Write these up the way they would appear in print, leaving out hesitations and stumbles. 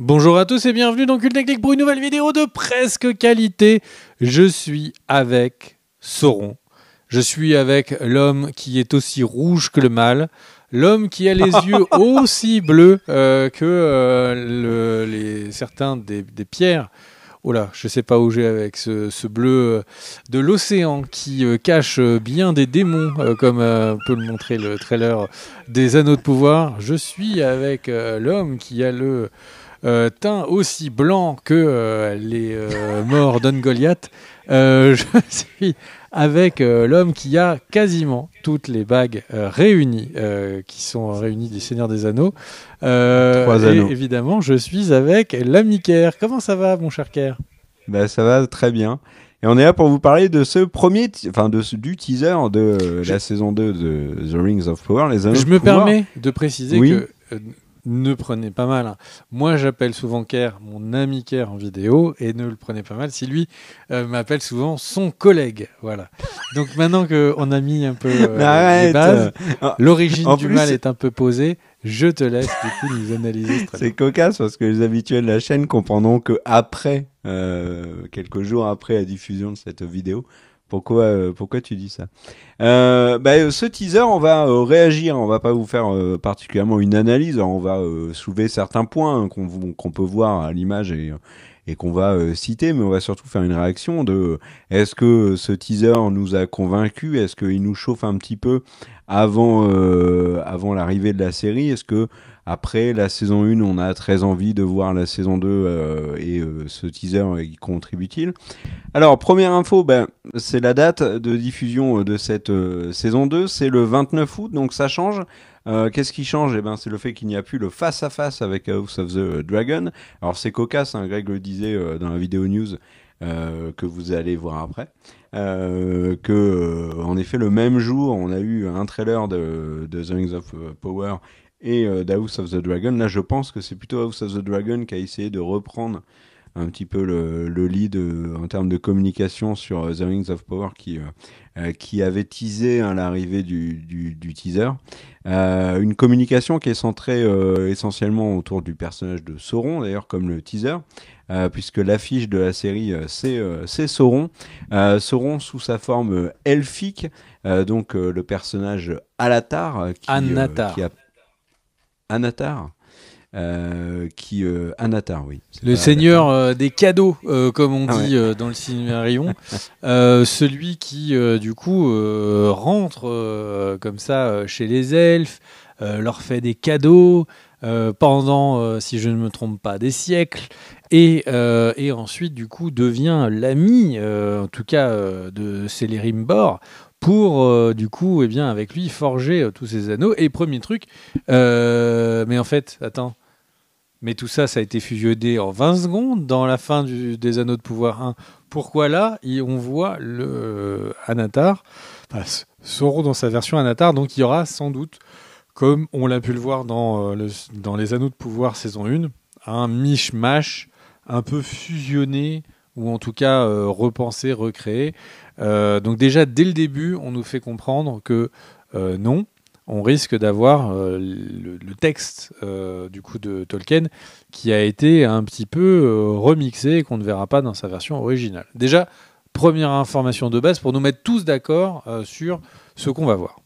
Bonjour à tous et bienvenue dans Cult Technique pour une nouvelle vidéo de presque qualité. Je suis avec Sauron. Je suis avec l'homme qui est aussi rouge que le mal. L'homme qui a les yeux aussi bleus que certains des pierres. Oh là, je sais pas où j'ai avec ce bleu de l'océan qui cache bien des démons, comme peut le montrer le trailer des Anneaux de Pouvoir. Je suis avec l'homme qui a le teint aussi blanc que les morts d'Ungoliath. Je suis avec l'homme qui a quasiment toutes les bagues réunies, qui sont réunies des Seigneurs des Anneaux. 3 anneaux. Et évidemment, je suis avec l'ami Kerr. Comment ça va, mon cher Kerr ? Bah, ça va très bien. Et on est là pour vous parler de ce premier, du teaser de la saison 2 de The Rings of Power, les Anneaux Je de me Pouvoir. permets de préciser Oui. que ne prenez pas mal. Moi, j'appelle souvent Kerr mon ami Kerr en vidéo et ne le prenez pas mal si lui m'appelle souvent son collègue. Voilà. Donc maintenant qu'on a mis un peu les Arrête. bases, l'origine En du plus, mal est un peu posée. Je te laisse du coup nous analyser ce trailer. c'est cocasse parce que les habitués de la chaîne comprendront que après, quelques jours après la diffusion de cette vidéo, pourquoi tu dis ça? Ce teaser, on va réagir, on va pas vous faire particulièrement une analyse, on va soulever certains points qu'on peut voir à l'image et qu'on va citer, mais on va surtout faire une réaction de est-ce que ce teaser nous a convaincus, est-ce qu'il nous chauffe un petit peu avant l'arrivée de la série, est-ce que après la saison 1, on a très envie de voir la saison 2 et ce teaser y contribue-t-il? Alors, première info, c'est la date de diffusion de cette saison 2, c'est le 29 août, donc ça change. Qu'est-ce qui change? C'est le fait qu'il n'y a plus le face-à-face avec House of the Dragon. Alors, c'est cocasse, hein, Greg le disait dans la vidéo news que vous allez voir après. En effet, le même jour, on a eu un trailer de The Rings of Power et d'House of the Dragon. Là, je pense que c'est plutôt House of the Dragon qui a essayé de reprendre un petit peu le lead en termes de communication sur The Rings of Power qui avait teasé l'arrivée du teaser. Une communication qui est centrée essentiellement autour du personnage de Sauron, d'ailleurs comme le teaser, puisque l'affiche de la série c'est Sauron. Sauron sous sa forme elfique, donc le personnage Alatar Anatar. qui a Anatar. Anatar, oui. Le seigneur des cadeaux, comme on dit dans le Silmarillion. Celui qui, du coup, rentre comme ça chez les elfes, leur fait des cadeaux pendant, si je ne me trompe pas, des siècles. Et ensuite, du coup, devient l'ami, en tout cas, de Celebrimbor pour, du coup, avec lui, forger tous ces anneaux. Et premier truc, mais en fait, attends. Mais tout ça, ça a été fusionné en 20 secondes dans la fin des Anneaux de Pouvoir 1. Pourquoi là, on voit le Anatar, Sauron dans sa version Anatar, donc il y aura sans doute, comme on l'a pu le voir dans les Anneaux de Pouvoir saison 1, un mishmash un peu fusionné, ou en tout cas repensé, recréé. Donc déjà, dès le début, on nous fait comprendre que non, on risque d'avoir le texte du coup de Tolkien qui a été un petit peu remixé et qu'on ne verra pas dans sa version originale. Déjà, première information de base pour nous mettre tous d'accord sur ce qu'on va voir.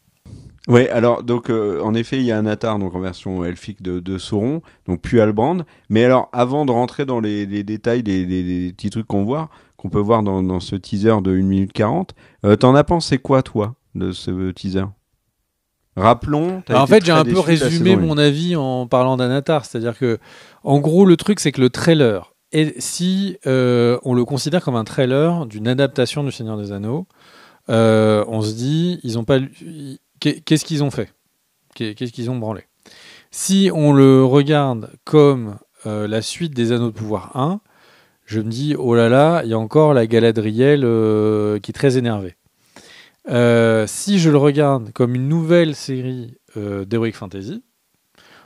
Oui, alors donc en effet il y a un Anatar donc en version elfique de Sauron, donc puis Halbrand. Mais alors avant de rentrer dans les détails des petits trucs qu'on peut voir dans ce teaser de 1 minute 40, t'en as pensé quoi toi de ce teaser? Rappelons. Alors, en fait, j'ai un peu résumé mon avis en parlant d'Anatar, c'est-à-dire que, en gros, le truc, c'est que le trailer, et si on le considère comme un trailer d'une adaptation du Seigneur des Anneaux, on se dit, ils ont pas, qu'est-ce qu'ils ont fait? Qu'est-ce qu'ils ont branlé? Si on le regarde comme la suite des Anneaux de Pouvoir 1, je me dis, oh là là, il y a encore la Galadriel qui est très énervée. Si je le regarde comme une nouvelle série d'Heroic Fantasy,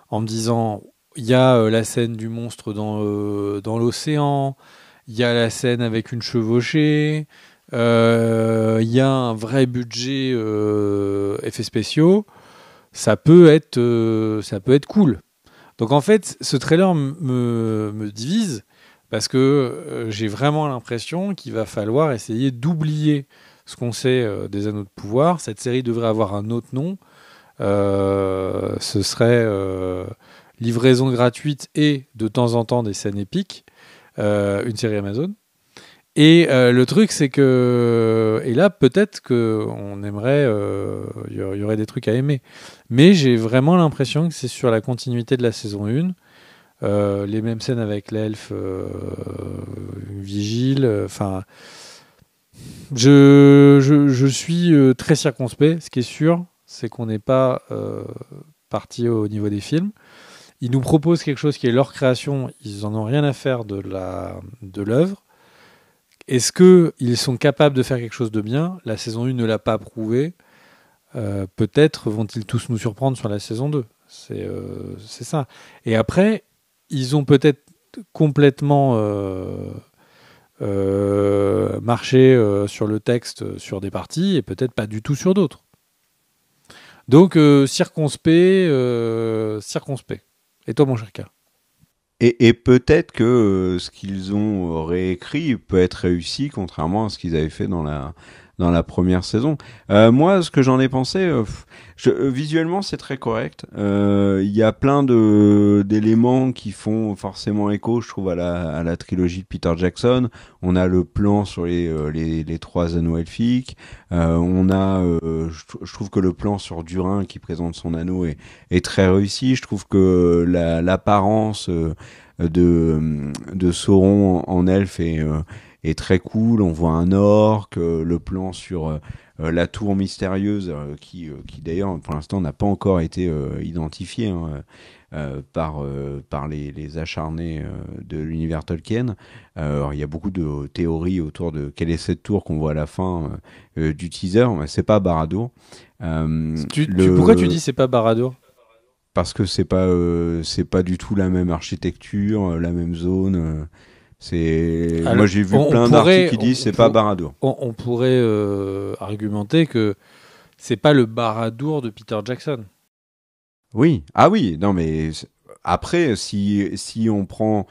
en me disant il y a la scène du monstre dans l'océan, il y a la scène avec une chevauchée, il y a un vrai budget effets spéciaux, ça peut être cool. Donc en fait, ce trailer me divise parce que j'ai vraiment l'impression qu'il va falloir essayer d'oublier ce qu'on sait des Anneaux de Pouvoir. Cette série devrait avoir un autre nom. Ce serait livraison gratuite et de temps en temps des scènes épiques. Une série Amazon. Et le truc, c'est que... Et là, peut-être qu'on aimerait... Il y aurait des trucs à aimer. Mais j'ai vraiment l'impression que c'est sur la continuité de la saison 1. Les mêmes scènes avec l'elfe vigile. Enfin... Je suis très circonspect. Ce qui est sûr, c'est qu'on n'est pas parti au niveau des films. Ils nous proposent quelque chose qui est leur création. Ils n'en ont rien à faire de l'œuvre. Est-ce qu'ils sont capables de faire quelque chose de bien ? La saison 1 ne l'a pas prouvé. Peut-être vont-ils tous nous surprendre sur la saison 2. C'est ça. Et après, ils ont peut-être complètement marché sur le texte, sur des parties, et peut-être pas du tout sur d'autres. Donc, circonspect. Et toi, mon cher K ? Et peut-être que ce qu'ils ont réécrit peut être réussi, contrairement à ce qu'ils avaient fait dans la première saison. Moi, ce que j'en ai pensé, visuellement, c'est très correct. Il y a plein d'éléments qui font forcément écho, je trouve, à la trilogie de Peter Jackson. On a le plan sur les trois anneaux elfiques. On a, je trouve que le plan sur Durin qui présente son anneau est très réussi. Je trouve que l'apparence de Sauron en elfe est très cool. On voit un orc, le plan sur la tour mystérieuse qui d'ailleurs pour l'instant n'a pas encore été identifiée par les acharnés de l'univers Tolkien. Alors, il y a beaucoup de théories autour de quelle est cette tour qu'on voit à la fin du teaser. Mais c'est pas Barad-dûr. Pourquoi tu dis c'est pas Barad-dûr ? Parce que c'est pas du tout la même architecture, la même zone. Moi j'ai vu plein d'articles qui disent c'est pas Barad-dûr. On pourrait argumenter que c'est pas le Barad-dûr de Peter Jackson. Oui, non mais après si on prend,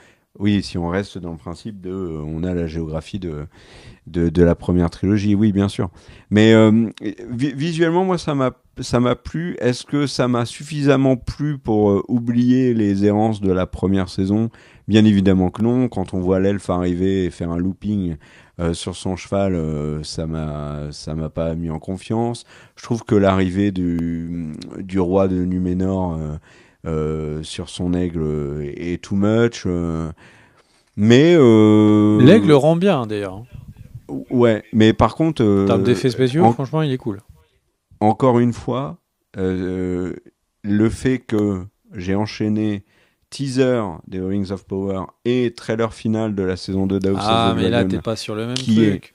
si on reste dans le principe on a la géographie de la première trilogie, oui bien sûr. Mais visuellement moi ça m'a plu. Est-ce que ça m'a suffisamment plu pour oublier les errances de la première saison ? Bien évidemment que non. Quand on voit l'elfe arriver et faire un looping sur son cheval, ça m'a pas mis en confiance. Je trouve que l'arrivée du roi de Numénor sur son aigle est too much. Mais l'aigle rend bien d'ailleurs. Ouais, mais par contre, en termes d'effets spéciaux, franchement, il est cool. Encore une fois, le fait que j'ai enchaîné teaser des Rings of Power et trailer final de la saison 2 d'House of the Dragon. Ah, mais là, t'es pas sur le même truc.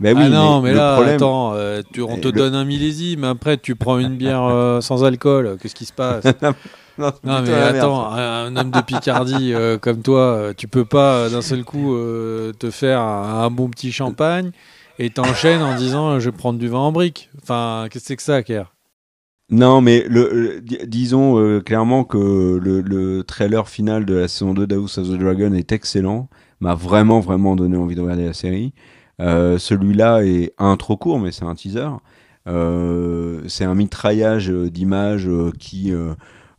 Ben oui, mais là, problème... attends, on te donne un millésime, après tu prends une bière sans alcool, qu'est-ce qui se passe ? Non, mais attends, un homme de Picardie comme toi, tu peux pas d'un seul coup te faire un bon petit champagne et t'enchaînes en disant je vais prendre du vin en brique. Enfin, qu'est-ce que c'est que ça, Kerr ? Non, mais disons clairement que le trailer final de la saison 2 d'House of the Dragon est excellent, m'a vraiment vraiment donné envie de regarder la série. Celui-là est trop court, mais c'est un teaser. C'est un mitraillage d'images qui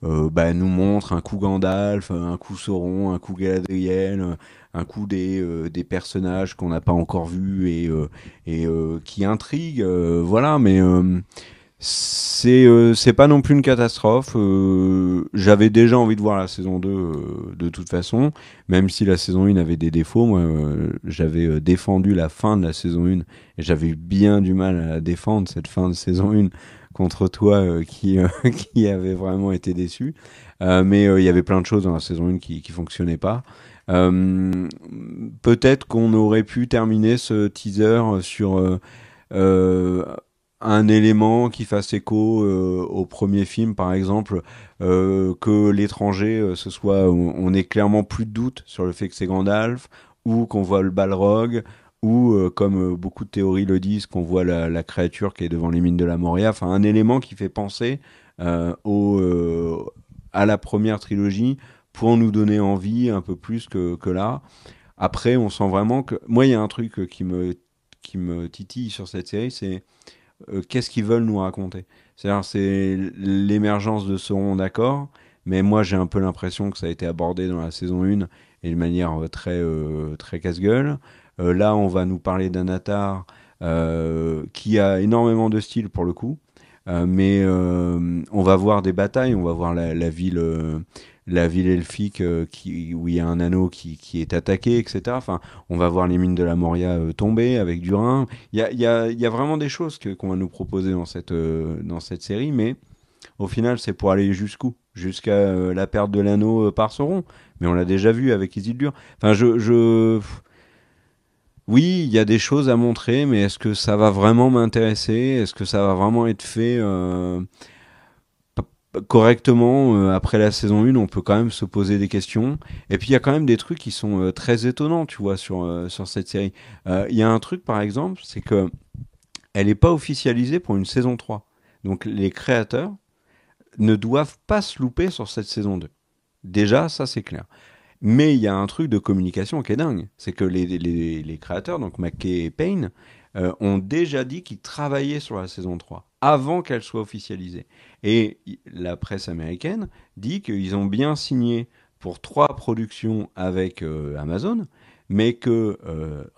nous montre un coup Gandalf, un coup Sauron, un coup Galadriel, un coup des personnages qu'on n'a pas encore vus et qui intriguent. Voilà, mais c'est pas non plus une catastrophe. J'avais déjà envie de voir la saison 2 de toute façon, même si la saison 1 avait des défauts. Moi, j'avais défendu la fin de la saison 1 et j'avais eu bien du mal à la défendre, cette fin de saison 1, contre toi qui avait vraiment été déçu. Mais il y avait plein de choses dans la saison 1 qui fonctionnaient pas. Peut-être qu'on aurait pu terminer ce teaser sur un élément qui fasse écho au premier film, par exemple, que l'étranger, ce soit, on ait clairement plus de doute sur le fait que c'est Gandalf, ou qu'on voit le Balrog, ou comme beaucoup de théories le disent, qu'on voit la créature qui est devant les mines de la Moria. Enfin, un élément qui fait penser à la première trilogie, pour nous donner envie un peu plus que là. Après, on sent vraiment que... Moi, il y a un truc qui me titille sur cette série, c'est qu'est-ce qu'ils veulent nous raconter. C'est-à-dire, c'est l'émergence de Sauron, d'accord, mais moi, j'ai un peu l'impression que ça a été abordé dans la saison 1 et de manière très casse-gueule. Là, on va nous parler d'Anatar qui a énormément de style pour le coup. Mais on va voir des batailles, on va voir la ville elfique où il y a un anneau qui est attaqué, etc. Enfin, on va voir les mines de la Moria tomber avec du Rhin. Il y a vraiment des choses qu'on va nous proposer dans cette série, mais au final, c'est pour aller jusqu'où? Jusqu'à la perte de l'anneau par Sauron. Mais on l'a déjà vu avec Isildur. Enfin, oui, il y a des choses à montrer, mais est-ce que ça va vraiment m'intéresser? Est-ce que ça va vraiment être fait correctement après la saison 1? On peut quand même se poser des questions. Et puis il y a quand même des trucs qui sont très étonnants, tu vois, sur cette série. Il y a un truc, par exemple, c'est que elle n'est pas officialisée pour une saison 3. Donc les créateurs ne doivent pas se louper sur cette saison 2. Déjà, ça c'est clair. Mais il y a un truc de communication qui est dingue. C'est que les créateurs, donc McKay et Payne, ont déjà dit qu'ils travaillaient sur la saison 3 avant qu'elle soit officialisée. Et la presse américaine dit qu'ils ont bien signé pour 3 productions avec Amazon, mais que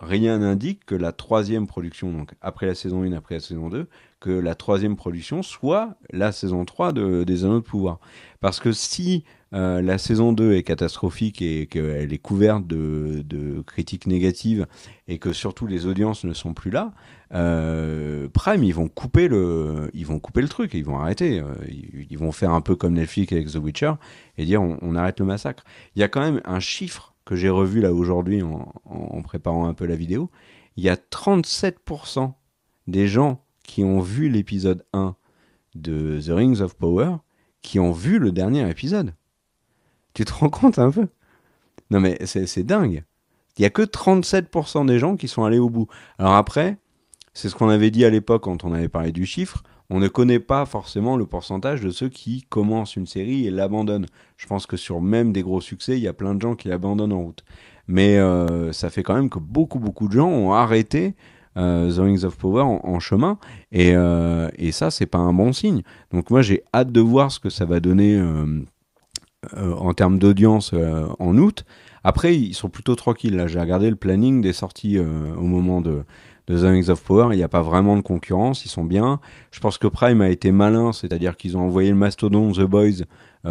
rien n'indique que la 3e production, donc après la saison 1, après la saison 2, que la 3e production soit la saison 3 des Anneaux de Pouvoir. Parce que si la saison 2 est catastrophique et qu'elle est couverte de critiques négatives et que surtout les audiences ne sont plus là, Prime, ils vont couper le truc, ils vont arrêter. Ils vont faire un peu comme Netflix avec The Witcher et dire on arrête le massacre. Il y a quand même un chiffre que j'ai revu là aujourd'hui en préparant un peu la vidéo. Il y a 37% des gens qui ont vu l'épisode 1 de The Rings of Power qui ont vu le dernier épisode. Tu te rends compte un peu? Non mais c'est dingue. Il n'y a que 37% des gens qui sont allés au bout. Alors après, c'est ce qu'on avait dit à l'époque quand on avait parlé du chiffre. On ne connaît pas forcément le pourcentage de ceux qui commencent une série et l'abandonnent. Je pense que sur même des gros succès, il y a plein de gens qui l'abandonnent en route. Mais ça fait quand même que beaucoup de gens ont arrêté The Rings of Power en chemin. Et ça, c'est pas un bon signe. Donc moi, j'ai hâte de voir ce que ça va donner en termes d'audience en août. Après, ils sont plutôt tranquilles. Là, j'ai regardé le planning des sorties au moment de The Rings of Power. Il n'y a pas vraiment de concurrence. Ils sont bien. Je pense que Prime a été malin, c'est-à-dire qu'ils ont envoyé le mastodon The Boys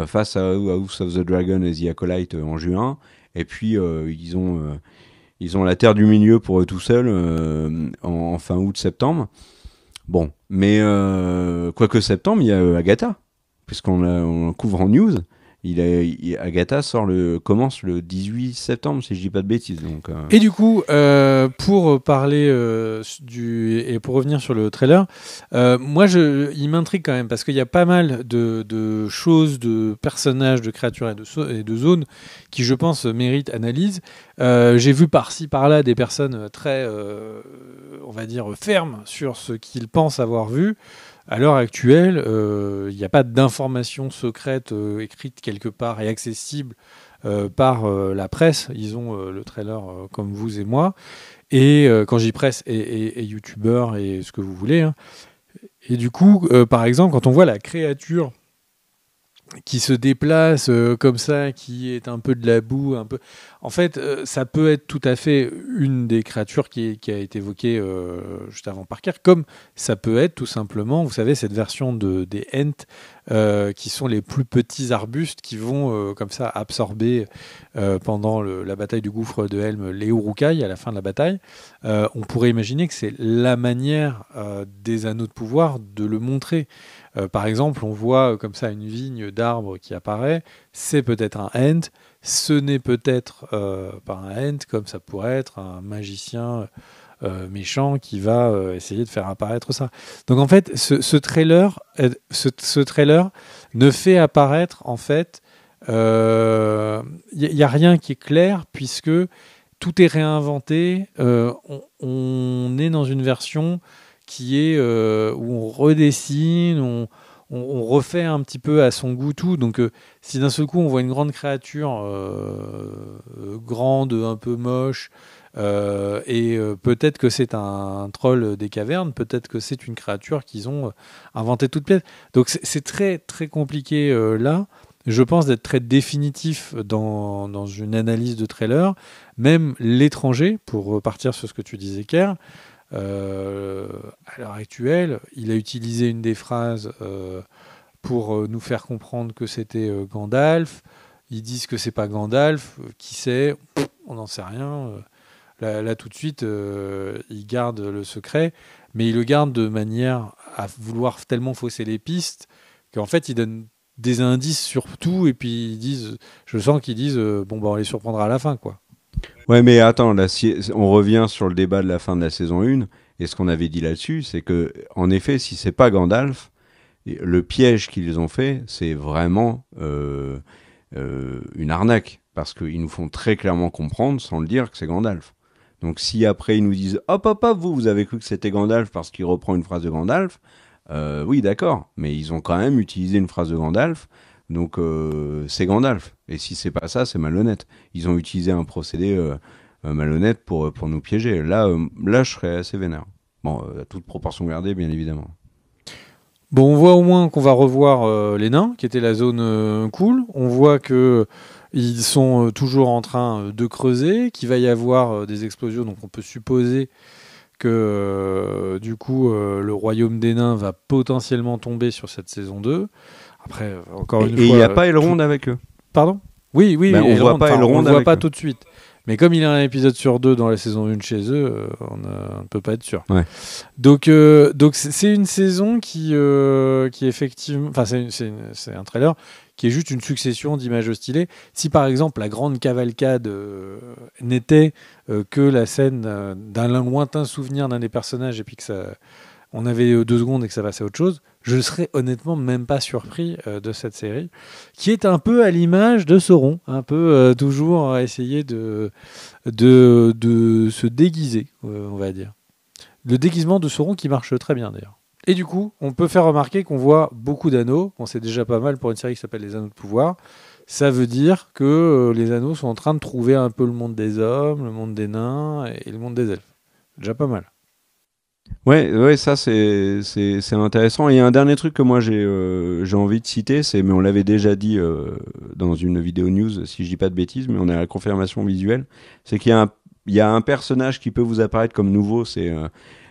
face à House of the Dragon et The Acolyte en juin. Et puis, ils ont la Terre du Milieu pour eux tout seuls en fin août-septembre. Bon, mais quoique septembre, il y a Agatha, puisqu'on couvre en news. Agatha commence le 18 septembre, si je dis pas de bêtises. Donc, Et du coup, pour parler et pour revenir sur le trailer, moi, il m'intrigue quand même parce qu'il y a pas mal de choses, de personnages, de créatures et de zones qui, je pense, méritent analyse. J'ai vu par-ci par-là des personnes très, on va dire, fermes sur ce qu'ils pensent avoir vu. À l'heure actuelle, il n'y a pas d'informations secrètes écrites quelque part et accessibles par la presse. Ils ont le trailer comme vous et moi. Et quand j'y presse, et youtubeurs et ce que vous voulez. Hein. Et du coup, par exemple, quand on voit la créature qui se déplace comme ça, qui est un peu de la boue, un peu. En fait, ça peut être tout à fait une des créatures qui a été évoquée juste avant Parker, comme ça peut être tout simplement, vous savez, cette version des Ents qui sont les plus petits arbustes qui vont comme ça absorber pendant la bataille du gouffre de Helm les Uruk-hai à la fin de la bataille. On pourrait imaginer que c'est la manière des anneaux de pouvoir de le montrer. Par exemple, on voit comme ça une vigne d'arbres qui apparaît, c'est peut-être un Ent, ce n'est peut-être pas un Ent, comme ça pourrait être un magicien méchant qui va essayer de faire apparaître ça. Donc en fait, ce trailer ne fait apparaître, en fait, il n'y a rien qui est clair, puisque tout est réinventé, on est dans une version qui est où on redessine, on refait un petit peu à son goût tout. Donc, si d'un seul coup on voit une grande créature grande, un peu moche, peut-être que c'est un troll des cavernes, peut-être que c'est une créature qu'ils ont inventée toute pièce. Donc, c'est très très compliqué là. Je pense d'être très définitif dans une analyse de trailer. Même l'étranger, pour partir sur ce que tu disais, Kerr, à l'heure actuelle, il a utilisé une des phrases pour nous faire comprendre que c'était Gandalf. Ils disent que c'est pas Gandalf. Qui sait? On n'en sait rien. Là, tout de suite, il garde le secret, mais il le garde de manière à vouloir tellement fausser les pistes qu'en fait, il donne des indices sur tout, et puis je sens qu'ils disent bon, bah, on les surprendra à la fin, quoi. Ouais, mais attends, là, si on revient sur le débat de la fin de la saison 1, et ce qu'on avait dit là-dessus, c'est que, en effet, si c'est pas Gandalf, le piège qu'ils ont fait, c'est vraiment une arnaque, parce qu'ils nous font très clairement comprendre, sans le dire, que c'est Gandalf. Donc si après ils nous disent hop hop hop, vous avez cru que c'était Gandalf parce qu'il reprend une phrase de Gandalf, oui d'accord, mais ils ont quand même utilisé une phrase de Gandalf, donc c'est Gandalf. Et si c'est pas ça, c'est malhonnête. Ils ont utilisé un procédé malhonnête pour nous piéger. Là je serais assez vénère. Bon, à toute proportion gardée, bien évidemment. Bon, on voit au moins qu'on va revoir les nains, qui était la zone cool. On voit que ils sont toujours en train de creuser, qu'il va y avoir des explosions, donc on peut supposer que du coup le royaume des nains va potentiellement tomber sur cette saison 2. Après, encore une fois... Et il n'y a pas Elrond avec eux. Pardon ? Oui, Ben, on voit pas Elrond on ne voit pas eux. tout de suite. Mais comme il y a un épisode sur 2 dans la saison 1 chez eux, on ne peut pas être sûr. Ouais. Donc c'est une saison qui effectivement... Enfin, c'est un trailer qui est juste une succession d'images stylées. Si par exemple la grande cavalcade n'était que la scène d'un lointain souvenir d'un des personnages et puis que on avait 2 secondes et que ça passait à autre chose, je serais honnêtement même pas surpris de cette série, qui est un peu à l'image de Sauron, un peu toujours à essayer de se déguiser, on va dire. Le déguisement de Sauron qui marche très bien d'ailleurs. Et du coup, on peut faire remarquer qu'on voit beaucoup d'anneaux. Bon, c'est déjà pas mal pour une série qui s'appelle Les Anneaux de Pouvoir. Ça veut dire que les anneaux sont en train de trouver un peu le monde des hommes, le monde des nains et le monde des elfes. Déjà pas mal. Ouais, ça c'est intéressant. Et il y a un dernier truc que moi j'ai envie de citer, mais on l'avait déjà dit dans une vidéo news, si je dis pas de bêtises, mais on a la confirmation visuelle, c'est qu'il y a un personnage qui peut vous apparaître comme nouveau,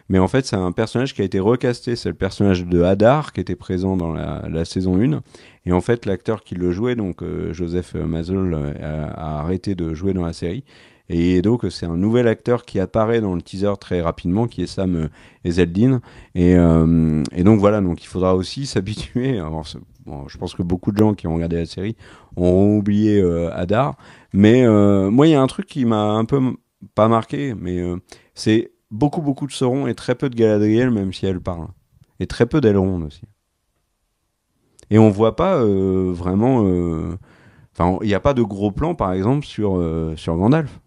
mais en fait c'est un personnage qui a été recasté, c'est le personnage de Hadar qui était présent dans la saison 1, et en fait l'acteur qui le jouait, donc Joseph Mazzel, a arrêté de jouer dans la série. Et donc c'est un nouvel acteur qui apparaît dans le teaser très rapidement, qui est Sam Ezeldin. Et donc voilà, donc il faudra aussi s'habituer. Alors, bon, je pense que beaucoup de gens qui ont regardé la série ont oublié Hadar. Mais moi, il y a un truc qui m'a un peu pas marqué, mais c'est beaucoup de Sauron et très peu de Galadriel, même si elle parle. Et très peu d'Elrond aussi. Et on voit pas vraiment... Enfin, il n'y a pas de gros plan, par exemple, sur Gandalf.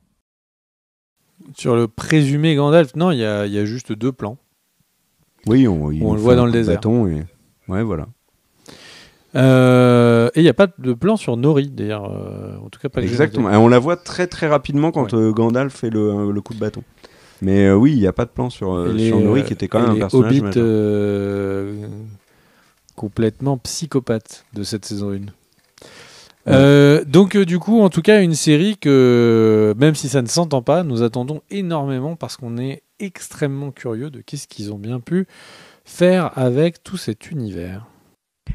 Sur le présumé Gandalf, non, il y a juste 2 plans. Oui, on le voit dans le désert. Et... Ouais, voilà. Et il n'y a pas de plan sur Nori, d'ailleurs. En tout cas, pas que exactement. Et on la voit très très rapidement quand Gandalf fait le coup de bâton. Mais oui, il n'y a pas de plan sur Nori, qui était quand même un personnage Hobbit complètement psychopathe de cette saison 1. Donc du coup, en tout cas, une série que, même si ça ne s'entend pas, nous attendons énormément parce qu'on est extrêmement curieux de qu'est-ce qu'ils ont bien pu faire avec tout cet univers.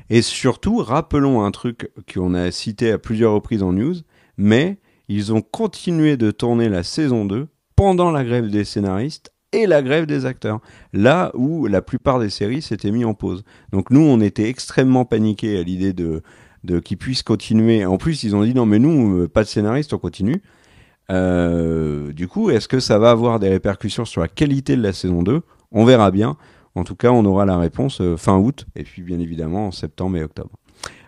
Et surtout, rappelons un truc qu'on a cité à plusieurs reprises en news, mais ils ont continué de tourner la saison 2 pendant la grève des scénaristes et la grève des acteurs, là où la plupart des séries s'étaient mis en pause. Donc nous, on était extrêmement paniqués à l'idée de qu'ils puissent continuer. En plus, ils ont dit non, mais nous, pas de scénariste, on continue. Du coup, est-ce que ça va avoir des répercussions sur la qualité de la saison 2 ? On verra bien. En tout cas, on aura la réponse fin août, et puis bien évidemment en septembre et octobre.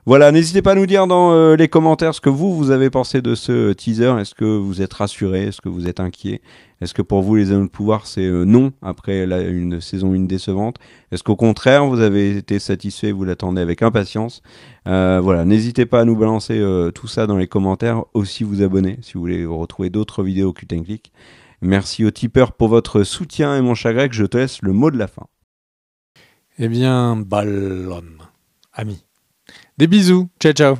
Voilà, n'hésitez pas à nous dire dans les commentaires ce que vous avez pensé de ce teaser. Est-ce que vous êtes rassuré? Est-ce que vous êtes inquiet? Est-ce que pour vous, les Anneaux de pouvoir, c'est non après une saison 1 décevante? Est-ce qu'au contraire, vous avez été satisfait, vous l'attendez avec impatience? Voilà, n'hésitez pas à nous balancer tout ça dans les commentaires. Aussi vous abonner si vous voulez retrouver d'autres vidéos Cut & Click. Merci aux tipeurs pour votre soutien et mon cher Greg, je te laisse le mot de la fin. Eh bien, ballon, ami. Des bisous. Ciao, ciao.